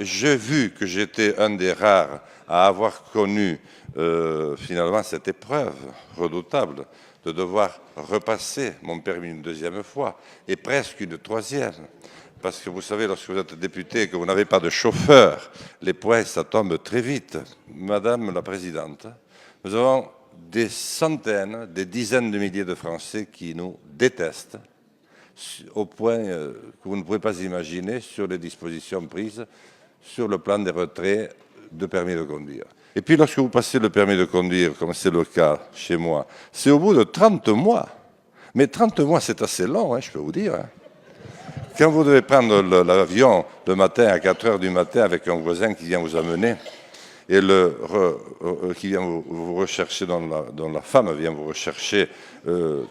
J'ai vu que j'étais un des rares à avoir connu finalement cette épreuve redoutable de devoir repasser mon permis une deuxième fois et presque une troisième. Parce que vous savez, lorsque vous êtes député et que vous n'avez pas de chauffeur, les points, ça tombe très vite. Madame la Présidente, nous avons des centaines, des dizaines de milliers de Français qui nous détestent au point que vous ne pouvez pas imaginer sur les dispositions prises sur le plan des retraits de permis de conduire. Et puis lorsque vous passez le permis de conduire, comme c'est le cas chez moi, c'est au bout de 30 mois. Mais 30 mois, c'est assez long, hein, je peux vous dire. Hein. Quand vous devez prendre l'avion le matin à 4 heures du matin avec un voisin qui vient vous amener, et qui vient vous rechercher, dont la femme vient vous rechercher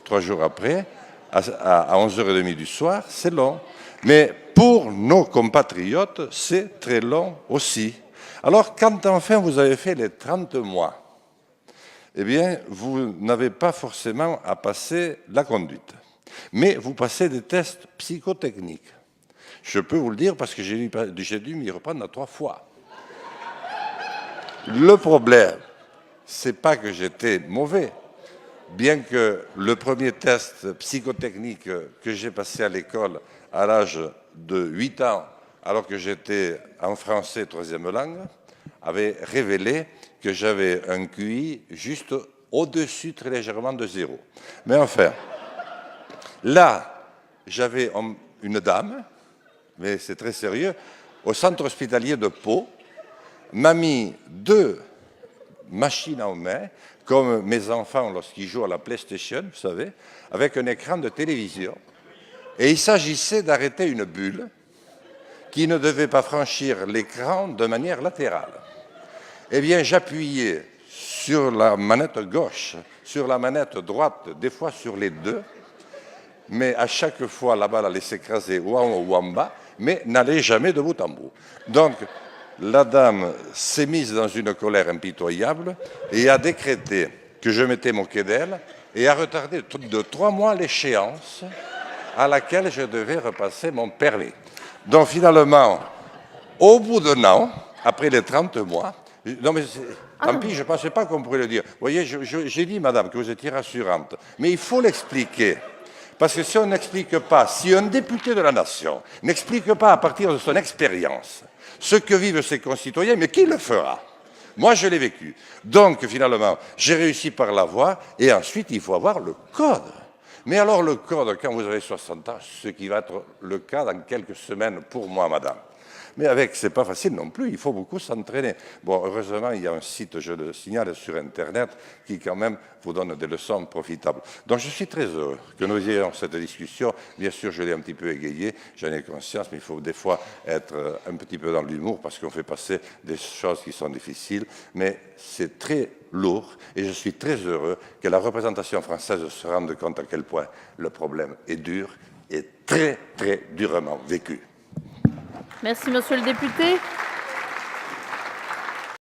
3 jours après, à 11h30 du soir, c'est long. Mais pour nos compatriotes, c'est très long aussi. Alors, quand enfin vous avez fait les 30 mois, eh bien, vous n'avez pas forcément à passer la conduite. Mais vous passez des tests psychotechniques. Je peux vous le dire parce que j'ai dû m'y reprendre 3 fois. Le problème, c'est pas que j'étais mauvais. Bien que le premier test psychotechnique que j'ai passé à l'école à l'âge de 8 ans, alors que j'étais en français troisième langue, avait révélé que j'avais un QI juste au-dessus très légèrement de 0. Mais enfin, là, j'avais une dame, mais c'est très sérieux, au centre hospitalier de Pau, m'a mis 2 machines en main, comme mes enfants lorsqu'ils jouent à la PlayStation, vous savez, avec un écran de télévision. Et il s'agissait d'arrêter une bulle qui ne devait pas franchir l'écran de manière latérale. Eh bien, j'appuyais sur la manette gauche, sur la manette droite, des fois sur les deux, mais à chaque fois, la balle allait s'écraser ou en haut ou en bas, mais n'allait jamais de bout en bout. Donc, la dame s'est mise dans une colère impitoyable et a décrété que je m'étais moqué d'elle et a retardé de 3 mois l'échéance à laquelle je devais repasser mon permis. Donc finalement, au bout d'un an, après les 30 mois, non mais tant pis, je ne pensais pas qu'on pourrait le dire. Vous voyez, j'ai dit, madame, que vous étiez rassurante, mais il faut l'expliquer. Parce que si on n'explique pas, si un député de la nation n'explique pas à partir de son expérience ce que vivent ses concitoyens, mais qui le fera? Moi, je l'ai vécu. Donc, finalement, j'ai réussi par la voie, et ensuite, il faut avoir le code. Mais alors, le code, quand vous avez 60 ans, ce qui va être le cas dans quelques semaines pour moi, madame. Mais c'est pas facile non plus, il faut beaucoup s'entraîner. Bon, heureusement, il y a un site, je le signale, sur Internet, qui quand même vous donne des leçons profitables. Donc je suis très heureux que nous ayons cette discussion. Bien sûr, je l'ai un petit peu égayé, j'en ai conscience, mais il faut des fois être un petit peu dans l'humour, parce qu'on fait passer des choses qui sont difficiles, mais c'est très lourd, et je suis très heureux que la représentation française se rende compte à quel point le problème est dur et très, très durement vécu. Merci, monsieur le député.